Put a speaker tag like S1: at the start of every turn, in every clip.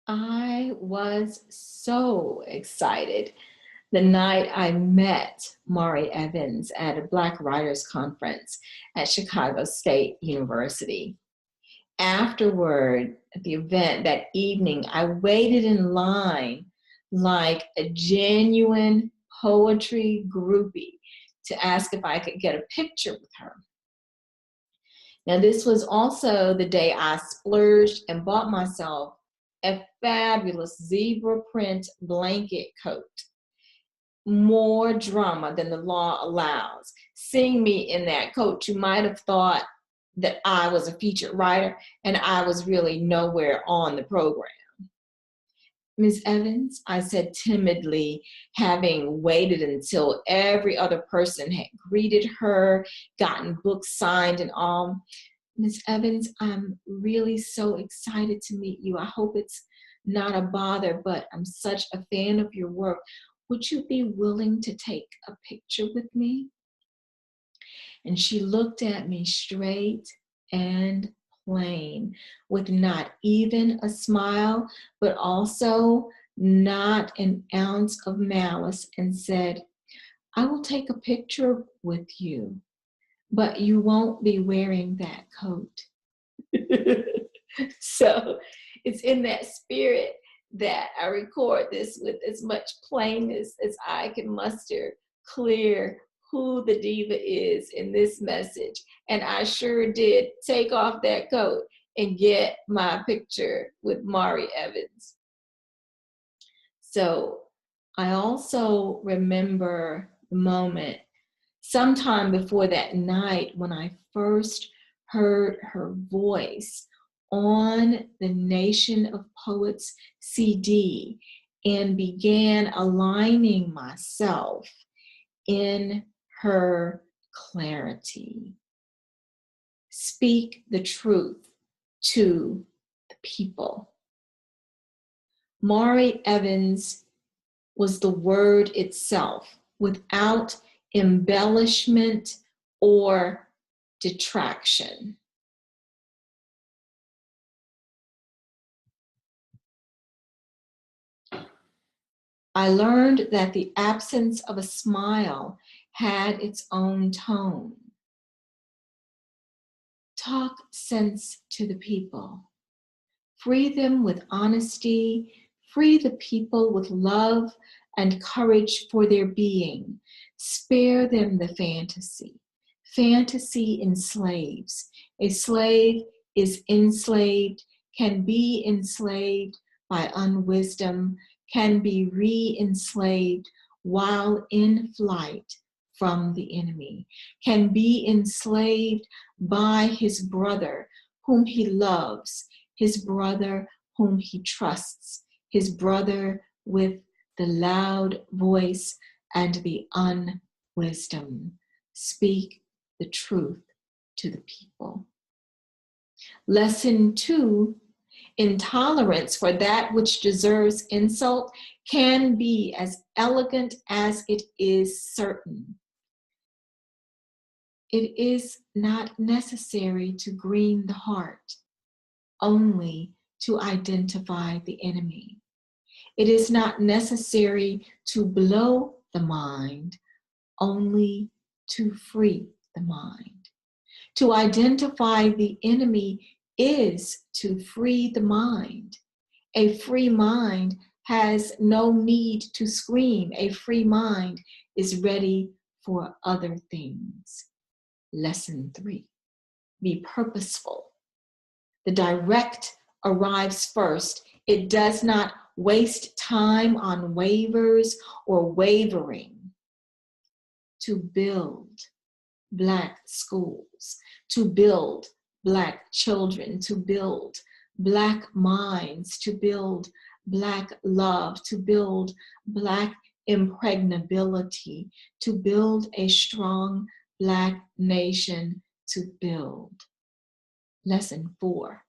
S1: I was so excited the night I met Mari Evans at a Black Writers Conference at Chicago State University. Afterward, at the event that evening, I waited in line like a genuine poetry groupie to ask if I could get a picture with her. Now, this was also the day I splurged and bought myself a fabulous zebra print blanket coat. More drama than the law allows. Seeing me in that coat, you might have thought that I was a featured writer and I was really nowhere on the program. Ms. Evans, I said timidly, having waited until every other person had greeted her, gotten books signed and all. Ms. Evans, I'm really so excited to meet you. I hope it's not a bother, but I'm such a fan of your work. Would you be willing to take a picture with me? And she looked at me straight and plain, with not even a smile, but also not an ounce of malice, and said, I will take a picture with you, but you won't be wearing that coat. So it's in that spirit that I record this with as much plainness as I can muster, clear who the diva is in this message. And I sure did take off that coat and get my picture with Mari Evans. So I also remember the moment sometime before that night when I first heard her voice on the Nation of Poets CD and began aligning myself in her clarity. Speak the truth to the people. Mari Evans was the word itself, without embellishment or detraction. I learned that the absence of a smile had its own tone. Talk sense to the people. Free them with honesty. Free the people with love and courage for their being. Spare them the fantasy. Fantasy enslaves. A slave is enslaved, can be enslaved by unwisdom, can be re-enslaved while in flight from the enemy, can be enslaved by his brother whom he loves, his brother whom he trusts, his brother with the loud voice and the unwisdom. Speak the truth to the people. Lesson 2, intolerance for that which deserves insult can be as elegant as it is certain. It is not necessary to green the heart, only to identify the enemy. It is not necessary to blow the mind, only to free the mind. To identify the enemy is to free the mind. A free mind has no need to scream. A free mind is ready for other things. Lesson 3, be purposeful. The direct arrives first. It does not waste time on waivers or wavering. To build Black schools, to build Black children, to build Black minds, to build Black love, to build Black impregnability, to build a strong Black nation, to build. Lesson 4,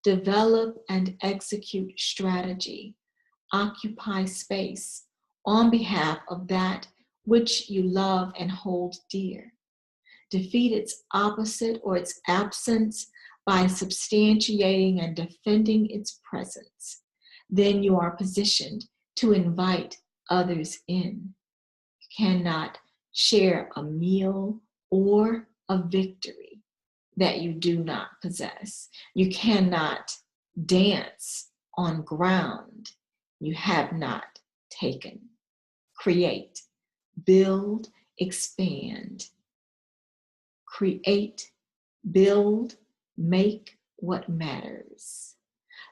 S1: develop and execute strategy. Occupy space on behalf of that which you love and hold dear. Defeat its opposite or its absence by substantiating and defending its presence. then you are positioned to invite others in. You cannot share a meal or a victory that you do not possess. You cannot dance on ground you have not taken. Create, build, expand. Create, build, make what matters.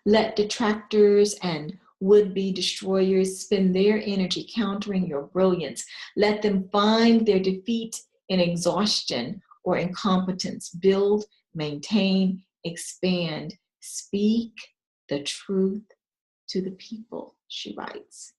S1: Let detractors and would-be destroyers spend their energy countering your brilliance. Let them find their defeat in exhaustion or incompetence. Build, maintain, expand. Speak the truth to the people, she writes.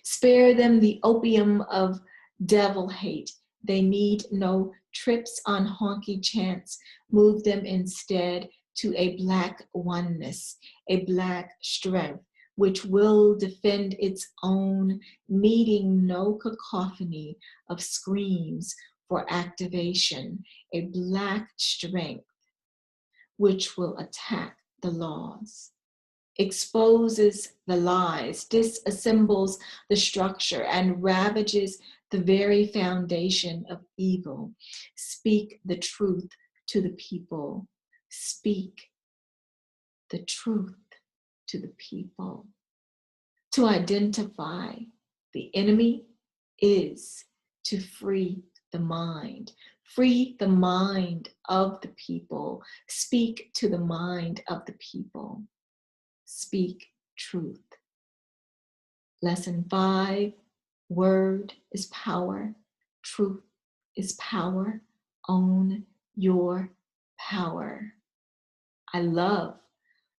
S1: Spare them the opium of devil hate. They need no trips on honky chance. Move them instead to a Black oneness, a Black strength, which will defend its own, needing no cacophony of screams for activation, a Black strength which will attack the laws, exposes the lies, disassembles the structure, and ravages the very foundation of evil. Speak the truth to the people. Speak the truth to the people. To identify the enemy is to free the mind. Free the mind of the people. Speak to the mind of the people. Speak truth. Lesson 5, word is power. Truth is power. Own your power. I love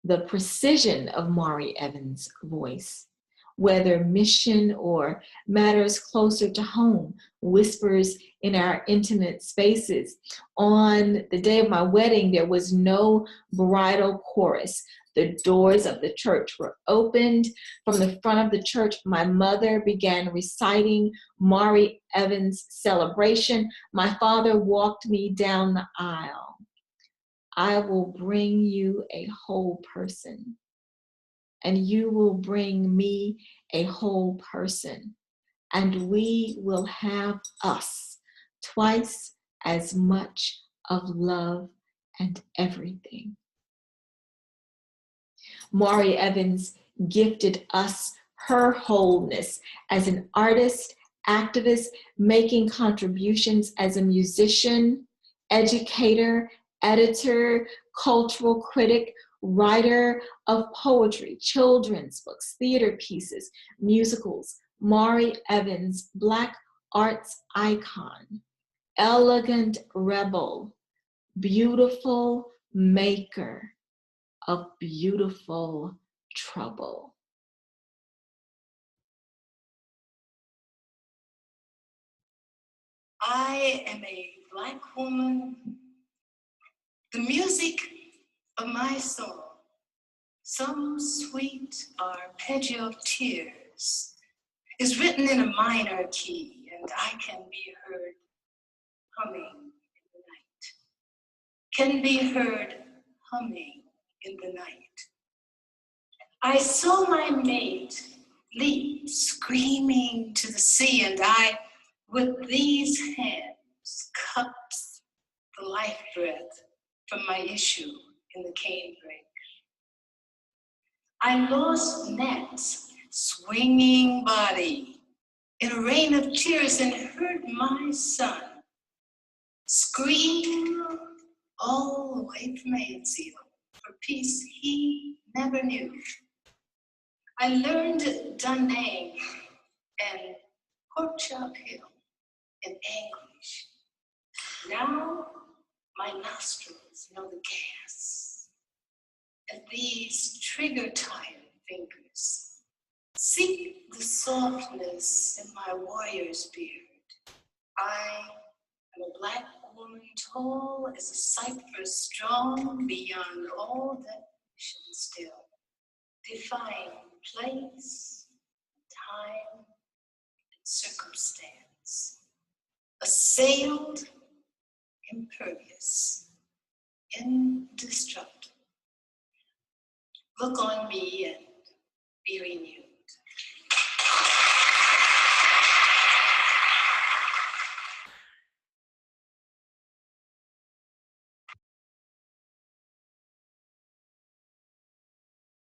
S1: the precision of Mari Evans' voice. Whether mission or matters closer to home, whispers in our intimate spaces. On the day of my wedding, there was no bridal chorus. The doors of the church were opened. From the front of the church, my mother began reciting Mari Evans' celebration. My father walked me down the aisle. I will bring you a whole person, and you will bring me a whole person, and we will have us twice as much of love and everything. Mari Evans gifted us her wholeness as an artist, activist, making contributions as a musician, educator, editor, cultural critic, writer of poetry, children's books, theater pieces, musicals. Mari Evans, Black arts icon, elegant rebel, beautiful maker of beautiful trouble.
S2: I am a Black woman. The music of my soul, some sweet arpeggio of tears, is written in a minor key, and I can be heard humming in the night. Can be heard humming in the night. I saw my mate leap screaming to the sea, and I, with these hands, cups the life breath from my issue in the canebrake. I lost Nat's swinging body in a rain of tears and heard my son scream all the way from Ainsfield for peace he never knew. I learned Dunning and Porkchop Hill in anguish. Now my nostrils know the gas, and these trigger-tired fingers seek the softness in my warrior's beard. I am a Black woman, tall as a cypress, strong beyond all definition still, defying place, time, and circumstance, assailed, impervious, indestructible. Look on me and be renewed.